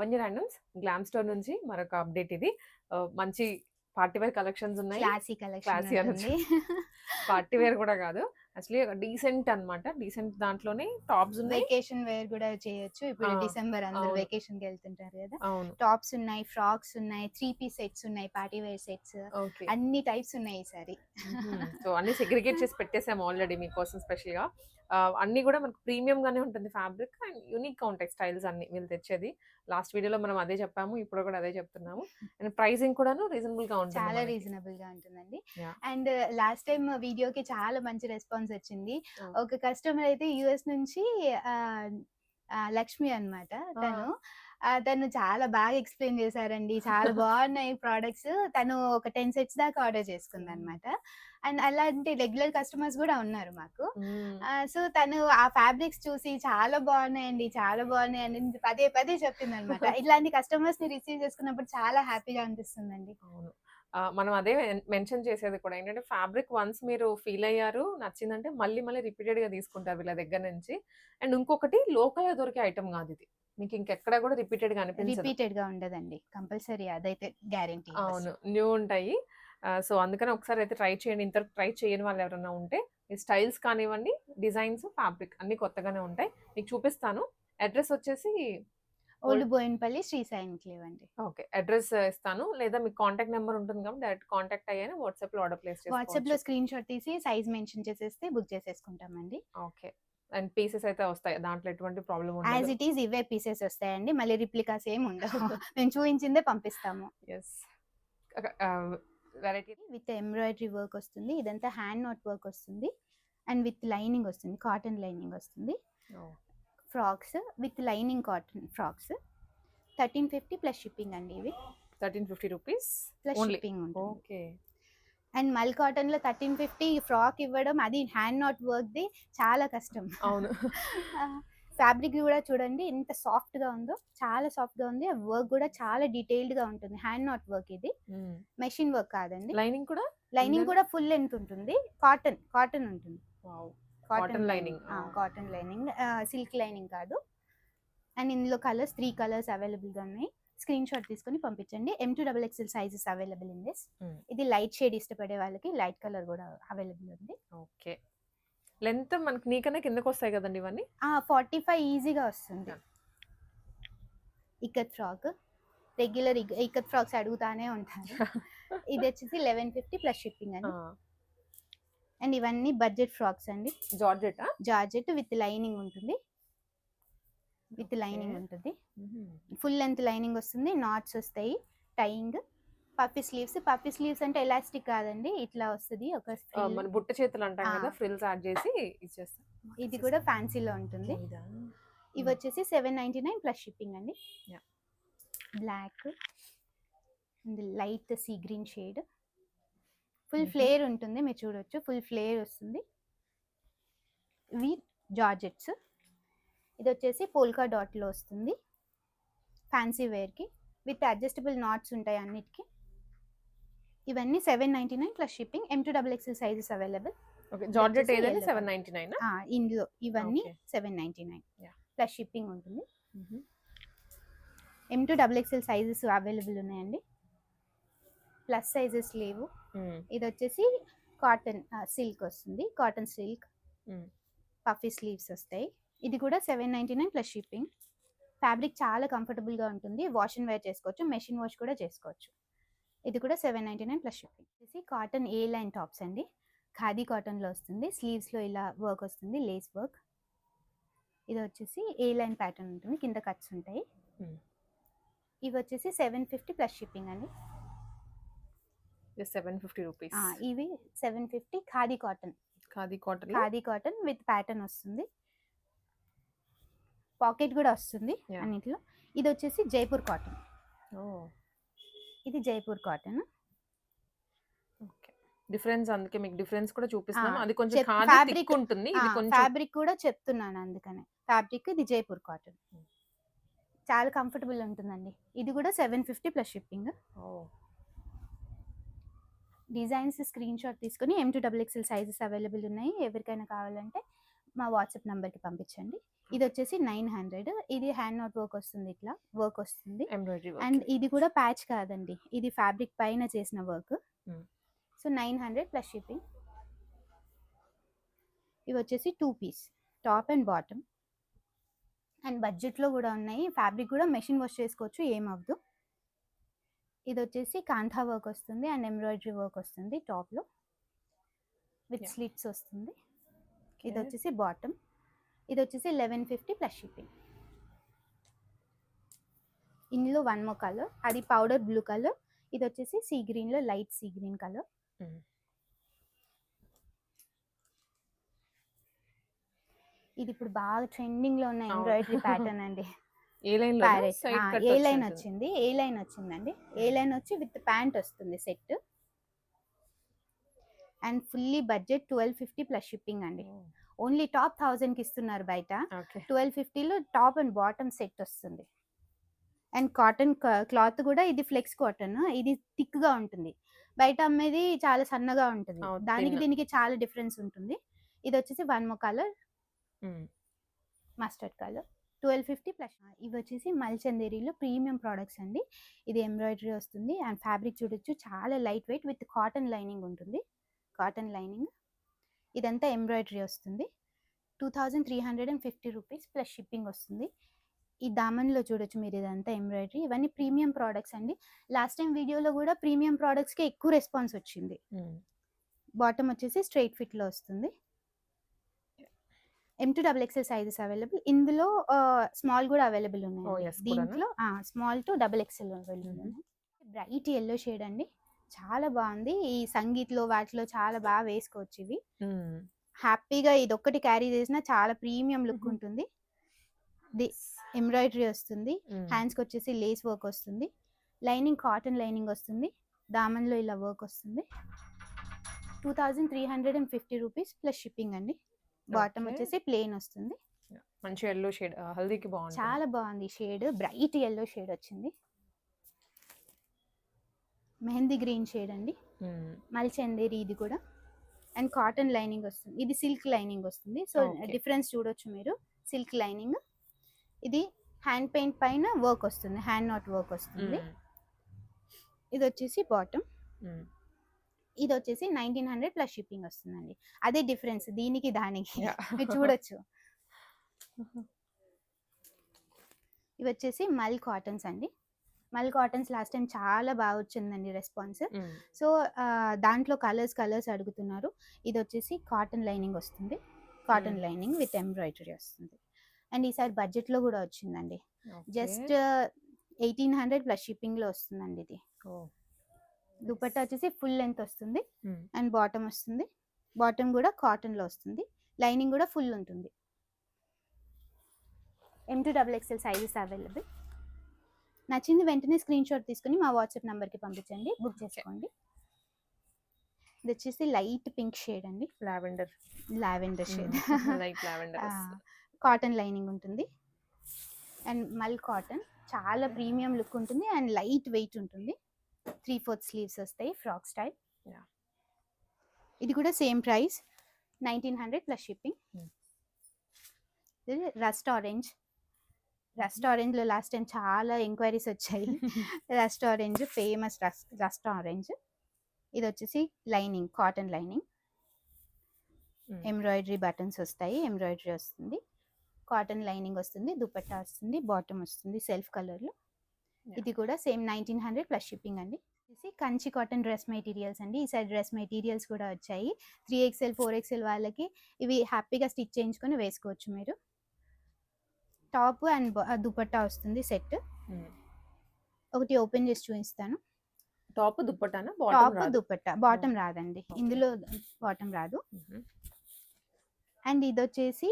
Lavanya randoms glam store నుంచి మరొక update ఇది. మంచి పార్టీ వేర్ కలెక్షన్స్ ఉన్నాయి. క్లాసీ కలెక్షన్ క్లాసీ అనొచ్చు. ఉంటుంది. పార్టీ వేర్ కూడా కాదు. యాక్చువల్లీ డీసెంట్ అన్నమాట. డీసెంట్ దాంట్లోనే టాప్స్ ఉన్నాయి. వెకేషన్ వేర్ కూడా చేయొచ్చు. ఇప్పుడు ఆ! డిసెంబర్ అందరూ అవును. వెకేషన్‌కి వెళ్తుంటారు కదా! అవును. టాప్స్ ఉన్నాయి, ఫ్రాక్స్ ఉన్నాయి, 3 పీస్ సెట్స్ ఉన్నాయి, పార్టీ వేర్ సెట్స్ ఓకే. అన్ని టైప్స్ ఉన్నాయి ఈసారి. సో, అన్నీ సెగ్రిగేట్ చేసి పెట్టేసాము ఆల్రెడీ మీకోసం స్పెషల్‌గా. అన్నీ కూడా మనకు ప్రీమియం గానే ఉంటుంది ఫ్యాబ్రిక్ అండ్ యూనిక్‌గా ఉంటాయి స్టైల్స్ అన్నీ వీళ్ళు తెచ్చేది. లాస్ట్ వీడియోలో మనం అదే చెప్పాము. ఇప్పుడు కూడా అదే చెప్తున్నాము. అండ్ ప్రైసింగ్ కూడాను రీజనబుల్‌గా ఉంటుంది చాలా మనకి. రీజనబుల్‌గా ఉంటుందండి. యాహ్! అండ్ లాస్ట్ టైమ్ వీడియోకి చాలా మంచి రెస్పాన్స్ వచ్చింది. ఆ! ఒక కస్టమర్ అయితే యూఎస్ నుంచి ఆహ్, లక్ష్మి అన్నమాట తను. ఆ! తను చాలా బాగా ఎక్స్‌ప్లెయిన్ చేశారండి. చాలా బాగున్నాయి ప్రొడక్ట్స్. తను ఒక 10 సెట్స్ దాకా ఆర్డర్ చేసుకుందన్నమాట. అండ్ అలాంటి రెగ్యులర్ కస్టమర్స్ కూడా ఉన్నారు మాకు. హ్మ్. సో, తను ఆ ఫ్యాబ్రిక్స్ చూసి చాలా బాగున్నాయండి, చాలా బాగున్నాయండి పదే పదే చెప్తుందన్నమాట. ఇట్లాంటి కస్టమర్స్‌ని రిసీవ్ చేసుకున్నప్పుడు చాలా హ్యాపీగా అనిపిస్తుందండి. అవును. మనం అదే మెన్షన్ చేసేది కూడా ఏంటంటే ఫ్యాబ్రిక్ వన్స్ మీరు ఫీల్ అయ్యారు, నచ్చిందంటే మళ్ళీ మళ్ళీ రిపీటెడ్‌గా తీసుకుంటారు వీళ్ళ దగ్గర నుంచి. అండ్ ఇంకొకటి లోకల్‌గా దొరికే ఐటెమ్ కాదిది. మీకు ఇంకెక్కడ కూడా రిపీటెడ్‌గా అనిపించదు. రిపీటెడ్‌గా ఉండదండి. కంపల్సరీ అదైతే గ్యారంటీ అవును. న్యూ ఉంటాయి. సో, అందుకని ఒకసారి అయితే ట్రై చేయండి. ఇంతవరకు ట్రై చేయని వాళ్ళు ఎవరైనా ఉంటే ఈ స్టైల్స్ కానివ్వండి, డిజైన్స్, ఫ్యాబ్రిక్ అన్నీ కొత్తగానే ఉంటాయి. మీకు చూపిస్తాను. అడ్రెస్ వచ్చేసి ఓల్డ్ బోయినపల్లి శ్రీ సాయి ఎన్‌క్లేవ్ అండి. ఓకే. అడ్రెస్ ఇస్తాను. లేదా మీకు కాంటాక్ట్ నంబర్ ఉంటుంది కాబట్టి డైరెక్ట్ కాంటాక్ట్ అయ్యాను వాట్సాప్‌లో ఆర్డర్ ప్లేస్ వాట్సాప్‌లో చేసుకోవచ్చు. స్క్రీన్ షాట్ తీసి సైజ్ మెన్షన్ చేసేస్తే బుక్ చేసేసుకుంటామండి. ఓకే. అండ్ పీసెస్ అయితే వస్తాయి. దాంట్లో ఎటువంటి ప్రాబ్లమ్ యాజ్ ఉండదు. ఇట్ ఈజ్ ఇవే పీసెస్ వస్తాయండి. మళ్ళీ రిప్లికాస్ ఏమి ఉండవు. మేము చూయించిందే పంపిస్తాము. Yes. Variety with embroidery work వస్తుంది. ఇదంతా హ్యాండ్ నాట్ వర్క్ వస్తుంది. అండ్ విత్ లైనింగ్ వస్తుంది. కాటన్ లైనింగ్ వస్తుంది. Oh! Frocks with lining cotton frocks. 1350 plus shipping అండి ఇవి. ₹1350 ప్లస్ ఓన్లీ. షిప్పింగ్ ఉంటుంది. ఓకే. అండ్ మల్ కాటన్‌లో 1350 ఫ్రాక్ ఇవ్వడం అది హ్యాండ్ నాట్ వర్క్‌ది చాలా కష్టం. అవును. ఫ్యాబ్రిక్ కూడా చూడండి ఎంత సాఫ్ట్‌గా ఉందో. చాలా సాఫ్ట్‌గా ఉంది. వర్క్ కూడా చాలా డీటెయిల్డ్‌గా ఉంటుంది. హ్యాండ్ నాట్ వర్క్ ఇది. హ్మ్. మెషిన్ వర్క్ కాదండి. లైనింగ్ కూడా లైనింగ్ ఉందా? కూడా ఫుల్ లెంగ్త్ ఉంటుంది. కాటన్ ఉంటుంది. Wow! Cotton cotton lining. Lining. Oh! Cotton lining. Silk lining కాదు. అండ్ ఇందులో కలర్స్ 3 కలర్స్ అవైలబుల్‌గా ఉన్నాయి. స్క్రీన్ షాట్ తీసుకొని పంపించండి. M2 XXL sizes available in this. Hmm. ఇది లైట్ షేడ్ ఇష్టపడే వాళ్ళకి లైట్ కలర్ కూడా అవైలబుల్ ఉంది. ఓకే. లెంత్ మనకి నీకన్నా కిందకొస్తాయి కదండీ ఇవన్నీ? 45 ఈజీగా వస్తుంది. Yeah! Ikat frock. Regular ikat frocks అడుగుతానే ఉంటారు. ఇది వచ్చేసి 1150 ప్లస్ షిప్పింగ్ అండి. ఆ! అండ్ ఇవన్నీ బడ్జెట్ ఫ్రాక్స్ అండి. జార్జెట్టా? జార్జెట్ విత్ లైనింగ్ ఉంటుంది. With okay. లైనింగ్ ఉంటుంది. హుహు. ఫుల్ లెంత్ లైనింగ్ వస్తుంది. నాట్స్ వస్తాయి. టైయింగ్. పఫీ స్లీవ్స్ అంటే ఎలాస్టిక్ కాదండి. ఇట్లా వస్తది ఒక ఫ్రిల్. మన బుట్ట చేతులు అంటాం ఆ! కదా! ఫ్రిల్స్ యాడ్ చేసి ఇచ్చేస్తారు. ఇది కూడా ఫ్యాన్సీలో ఉంటుంది. ఇదా? ఇవి వచ్చేసి 799 ప్లస్ షిప్పింగ్ అండి. Yeah! Black light sea green shade. Full హుహు. ఫ్లేర్ ఉంటుంది. మీరు చూడొచ్చు. ఫుల్ ఫ్లేర్ వస్తుంది. ఇవి జార్జెట్స్. ఇది వచ్చేసి పోల్కా డాట్లో వస్తుంది. ఫ్యాన్సీ వేర్‌కి విత్ అడ్జస్టబుల్ నాట్స్ ఉంటాయి అన్నిటికి. ఇవన్నీ 799 plus shipping. M2 XXL sizes available. Okay. Georgette వచ్చేసి ఏదైనా yellow colour. 799 ఇందులో ఇవన్నీ ఓకే. 799 యాహ్! ప్లస్ షిప్పింగ్ ఉంటుంది. హుహు. M2 XXL సైజెస్ అవైలబుల్ ఉన్నాయండి. ప్లస్ సైజెస్ లేవు. హ్మ్. ఇది వచ్చేసి కాటన్ సిల్క్ వస్తుంది. కాటన్ సిల్క్ హ్మ్. పఫీ స్లీవ్స్ వస్తాయి. ఇది కూడా 799 ప్లస్ షిప్పింగ్. ఫ్యాబ్రిక్ చాలా కంఫర్టబుల్‌గా ఉంటుంది. వాష్ అండ్ వేర్ చేసుకోవచ్చు. మెషిన్ వాష్ కూడా చేసుకోవచ్చు. ఇది కూడా 799 ప్లస్ షిప్పింగ్. ఇది కాటన్ ఏ లైన్ టాప్స్ అండి. ఖాదీ కాటన్‌లో వస్తుంది. స్లీవ్స్‌లో ఇలా వర్క్ వస్తుంది. Lace work. ఇది వచ్చేసి ఏ లైన్ ప్యాటర్న్ ఉంటుంది. కింద కట్స్ ఉంటాయి. హ్మ్. ఇవి వచ్చేసి 750 ప్లస్ షిప్పింగ్ అండి. జస్ట్ ₹750. ఇవి 750 ఖాదీ కాటన్. ఖాదీ కాటన్‌లో ఖాదీ కాటన్ విత్ ప్యాటర్న్ వస్తుంది. పాకెట్ కూడా వస్తుంది యాహ్! అన్నిట్లో. ఇది వచ్చేసి జైపూర్ కాటన్. ఓహ్! ఇది జైపూర్ కాటన్. ఓకే. డిఫరెన్స్ అందుకే మీకు డిఫరెన్స్ కూడా ఆ! చూపిస్తున్నాము. అది కొంచెం ఖాదీ ఫ్యాబ్రిక్ థిక్ ఉంటుంది. ఇది కొంచెం ఫ్యాబ్రిక్ కూడా చెప్తున్నాను అందుకనే. ఫ్యాబ్రిక్ ఇది జైపూర్ కాటన్. చాలా కంఫర్టబుల్ ఉంటుందండి. ఇది కూడా 750 ప్లస్ షిప్పింగ్. ఓహ్! డిజైన్స్ స్క్రీన్ షాట్ తీసుకొని M2 XXL సైజెస్ అవైలబుల్ ఉన్నాయి. ఎవరికైనా కావాలంటే మా వాట్సాప్ నంబర్‌కి పంపించండి. ఇది వచ్చేసి 900. ఇది హ్యాండ్ నాట్ వర్క్ వస్తుంది, ఇట్లా వర్క్ వస్తుంది. Embroidery and work. ఇది కూడా ప్యాచ్ కాదండి, ఇది ఫ్యాబ్రిక్ పైన చేసిన work. Hmm. So 900 plus shipping. ఇవి వచ్చేసి 2 piece, top and bottom. And బడ్జెట్లో కూడా ఉన్నాయి. ఫ్యాబ్రిక్ కూడా మెషిన్ వాష్ చేసుకోవచ్చు, ఏమవ్వదు. ఇది వచ్చేసి కాంతా వర్క్ వస్తుంది అండ్ ఎంబ్రాయిడరీ వర్క్ వస్తుంది టాప్లో విత్ Yeah. స్లిట్స్ వస్తుంది. ఇది Okay. వచ్చేసి బాటమ్. ఇది వచ్చేసి 1150 ప్లస్ షిప్పింగ్. ఇందులో వన్ మోర్ కలర్, అది పౌడర్ బ్లూ కలర్. ఇది వచ్చేసి సీ గ్రీన్లో light sea green colour. Hmm. ఇది ఇప్పుడు బాగా ట్రెండింగ్లో ఉన్న అవును. ఎంబ్రాయిడరీ ప్యాటర్న్ అండి. ఏ లైన్ లో parrot side cut A line వచ్చింది, ఏ లైన్ వచ్చిందండి. ఏ లైన్ వచ్చి విత్ ప్యాంట్ వస్తుంది set. And fully budget 1250 plus shipping అండి. ఓన్లీ టాప్ 1000కి ఇస్తున్నారు బయట. ఓకే. 1250లో టాప్ అండ్ బాటమ్ సెట్ వస్తుంది. అండ్ కాటన్ క్లాత్ కూడా ఇది ఫ్లెక్స్ కాటన్, ఇది థిక్ గా ఉంటుంది. బయట అమ్మేది చాలా సన్నగా ఉంటుంది, అవును, దానికి thin. దీనికి చాలా డిఫరెన్స్ ఉంటుంది. ఇది వచ్చేసి one more colour, mustard colour. 1250 plus. ఇవి వచ్చేసి మల్చందేరీలో ప్రీమియం ప్రోడక్ట్స్ అండి. ఇది ఎంబ్రాయిడరీ వస్తుంది అండ్ ఫ్యాబ్రిక్ చూడొచ్చు, చాలా light weight with cotton lining ఉంటుంది. కాటన్ లైనింగ్, ఇదంతా ఎంబ్రాయిడరీ వస్తుంది. 2350 రూపీస్ ప్లస్ షిప్పింగ్ వస్తుంది. ఈ దామన్లో చూడొచ్చు మీరు, ఇదంతా ఎంబ్రాయిడరీ. ఇవన్నీ ప్రీమియం ప్రోడక్ట్స్ అండి. లాస్ట్ టైం వీడియోలో కూడా ప్రీమియం ప్రోడక్ట్స్కి ఎక్కువ రెస్పాన్స్ వచ్చింది. బాటమ్ వచ్చేసి స్ట్రైట్ ఫిట్లో వస్తుంది. M2XXL sizes available. ఇందులో స్మాల్ కూడా అవైలబుల్ ఉన్నాయి. yes, దీంట్లో స్మాల్ టు XXL అవైలబుల్ ఉన్నాయి. బ్రైట్ ఎల్లో షేడ్ అండి, చాలా బాగుంది. ఈ సంగీత్లో వాటిలో చాలా బాగా వేసుకోవచ్చు ఇవి. హ్యాపీగా ఇది ఒక్కటి క్యారీ చేసినా చాలా ప్రీమియం లుక్ ఉంటుంది. ఎంబ్రాయిడరీ వస్తుంది, హ్యాండ్స్కి వచ్చేసి లేస్ వర్క్ వస్తుంది, లైనింగ్ కాటన్ లైనింగ్ వస్తుంది, దామన్లో ఇలా వర్క్ వస్తుంది. 2350 రూపీస్ ప్లస్ షిప్పింగ్ అండి. Bottom Okay. వచ్చేసి ప్లెయిన్ వస్తుంది. మంచి ఎల్లో షేడ్, హల్దీకి బాగుంటుంది. చాలా బాగుంది షేడ్, బ్రైట్ ఎల్లో షేడ్ వచ్చింది. మెహందీ గ్రీన్ షేడ్ అండి, మల్చందేరి ఇది కూడా. అండ్ కాటన్ లైనింగ్ వస్తుంది, ఇది సిల్క్ లైనింగ్ వస్తుంది. So Okay. డిఫరెన్స్ చూడొచ్చు మీరు, సిల్క్ లైనింగ్. ఇది హ్యాండ్ పెయింట్ పైన వర్క్ వస్తుంది, హ్యాండ్ నాట్ వర్క్ వస్తుంది. ఇది వచ్చేసి బాటమ్. ఇది వచ్చేసి 1900 ప్లస్ షిప్పింగ్ వస్తుందండి. అదే డిఫరెన్స్ దీనికి దానికి. మీరు చూడొచ్చు. ఇవి వచ్చేసి మల్ కాటన్స్ అండి. మల్ కాటన్స్ లాస్ట్ టైం చాలా బాగా వచ్చిందండి రెస్పాన్స్. సో దాంట్లో కలర్స్ అడుగుతున్నారు. ఇది వచ్చేసి కాటన్ లైనింగ్ వస్తుంది, కాటన్ లైనింగ్ విత్ ఎంబ్రాయిడరీ వస్తుంది. అండ్ ఈసారి బడ్జెట్లో కూడా వచ్చిందండి. జస్ట్ 1800 ప్లస్ షిప్పింగ్లో వస్తుందండి ఇది. దుపట్టా వచ్చేసి ఫుల్ లెంత్ వస్తుంది అండ్ బాటమ్ వస్తుంది. బాటమ్ కూడా కాటన్లో వస్తుంది, లైనింగ్ కూడా ఫుల్ ఉంటుంది. M2XXL sizes available. నచ్చింది వెంటనే స్క్రీన్ షాట్ తీసుకుని మా వాట్సాప్ నెంబర్కి పంపించండి, బుక్ చేసుకోండి. ఇది వచ్చేసి లైట్ పింక్ షేడ్ అండి, lavender shade. Light lavender. Cotton lining ఉంటుంది అండ్ మల్ కాటన్, చాలా ప్రీమియం లుక్ ఉంటుంది అండ్ లైట్ వెయిట్ ఉంటుంది. 3/4 స్లీవ్స్ వస్తాయి, ఫ్రాక్ స్టైల్. ఇది కూడా సేమ్ ప్రైస్ 1900 ప్లస్ షిప్పింగ్. ఇది రస్ట్ ఆరెంజ్లో లాస్ట్ టైం చాలా ఎంక్వైరీస్ వచ్చాయి. Rust orange famous, rust orange. ఇది వచ్చేసి lining cotton lining, embroidery buttons వస్తాయి, ఎంబ్రాయిడరీ వస్తుంది, కాటన్ లైనింగ్ వస్తుంది, దుపట్టా వస్తుంది, బాటమ్ వస్తుంది సెల్ఫ్ కలర్లో. ఇది కూడా సేమ్ 1900 ప్లస్ షిప్పింగ్ అండి. ఇది కంచి కాటన్ డ్రెస్ మెటీరియల్స్ అండి. ఈసారి డ్రెస్ మెటీరియల్స్ కూడా వచ్చాయి. 3XL 4XL వాళ్ళకి ఇవి హ్యాపీగా స్టిచ్ చేయించుకొని వేసుకోవచ్చు మీరు. టాప్ అండ్ దుపట్టా వస్తుంది సెట్. ఒకటి ఓపెన్ చేసి చూపిస్తాను. టాప్ దుపట్టానా? టాప్ దుపట్టా, బాటమ్ రాదండి ఇందులో, బాటమ్ రాదు. అండ్ ఇది వచ్చేసి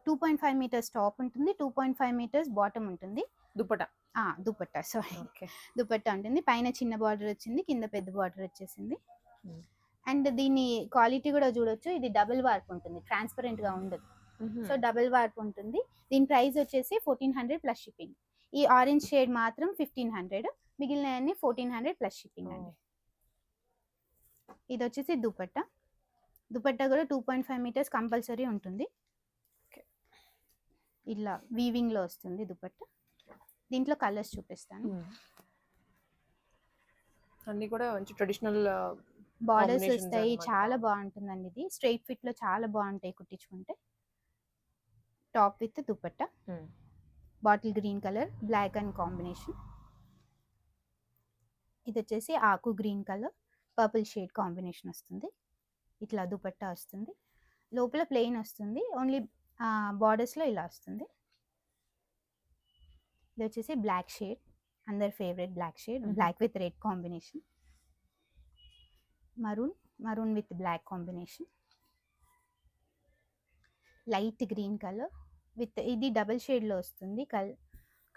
2.5 మీటర్స్ టాప్ ఉంటుంది, 2.5 మీటర్స్ బాటమ్ ఉంటుంది. దుపట్టా సారీ, దుపట్టా ఉంటుంది. పైన చిన్న బార్డర్ వచ్చింది, కింద పెద్ద బార్డర్ వచ్చేసింది. అండ్ దీని క్వాలిటీ కూడా చూడొచ్చు, ఇది డబుల్ వార్ప్ ఉంటుంది, ట్రాన్స్పరెంట్ గా ఉండదు. సో డబుల్ వార్ప్ ఉంటుంది. దీని ప్రైస్ వచ్చేసి 1400 ప్లస్ షిప్పింగ్. ఈ ఆరెంజ్ షేడ్ మాత్రం 1500, మిగిలిన 1400 ప్లస్ షిప్పింగ్ అండి. ఇది వచ్చేసి దుపట్టా కూడా 2.5 మీటర్స్ కంపల్సరీ ఉంటుంది. ఇలా వీవింగ్ లో వస్తుంది దుపట్టా. దీంట్లో కలర్స్ చూపిస్తాను. అన్ని కూడా మంచి ట్రెడిషనల్ బార్డర్స్ combinations వస్తాయి, అన్నమాట. చాలా బాగుంటుందండి. ఇది స్ట్రైట్ ఫిట్ లో చాలా బాగుంటాయి కుట్టించుకుంటే. Top with dupatta, bottle green colour, black and combination. ఇది వచ్చేసి ఆకు green colour, purple shade combination వస్తుంది. ఇట్లా దుపట్టా వస్తుంది, లోపల ప్లెయిన్ వస్తుంది, ఓన్లీ బార్డర్స్లో ఇలా వస్తుంది. ఇది వచ్చేసి బ్లాక్ షేడ్, అందరి favourite black shade, black with red combination. Maroon with black combination. Light green colour with ఇది డబుల్ షేడ్ లో వస్తుంది,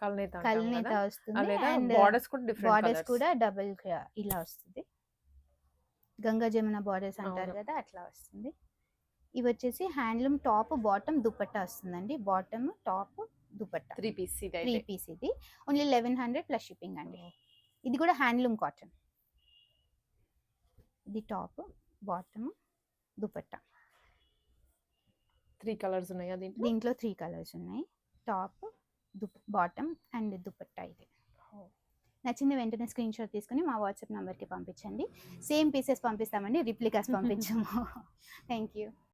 కల్నేత వస్తుంది. అండ్ బార్డర్స్ కూడా డబుల్ ఇలా వస్తుంది, గంగా జమున బార్డర్స్ అంటారు కదా అట్లా వస్తుంది. ఇవి వచ్చేసి హ్యాండ్లూమ్ టాప్ బాటమ్ దుపట్టా వస్తుందండి. బాటమ్ టాప్ దుపట్టా 3 పీస్ ఇది ఓన్లీ 1100 ప్లస్ షిప్పింగ్ అండి. ఇది కూడా హ్యాండ్లూమ్ కాటన్. ఇది టాప్ బాటమ్ దుపట్టా. 3 కలర్స్ ఉన్నాయా దీంట్లో 3 కలర్స్ ఉన్నాయి, టాప్ బాటమ్ అండ్ దుపట్టా. ఇది నచ్చింది వెంటనే స్క్రీన్ షాట్ తీసుకుని మా వాట్సాప్ నెంబర్కి పంపించండి. సేమ్ పీసెస్ పంపిస్తామండి, రిప్లికాస్ పంపించాము. Thank you.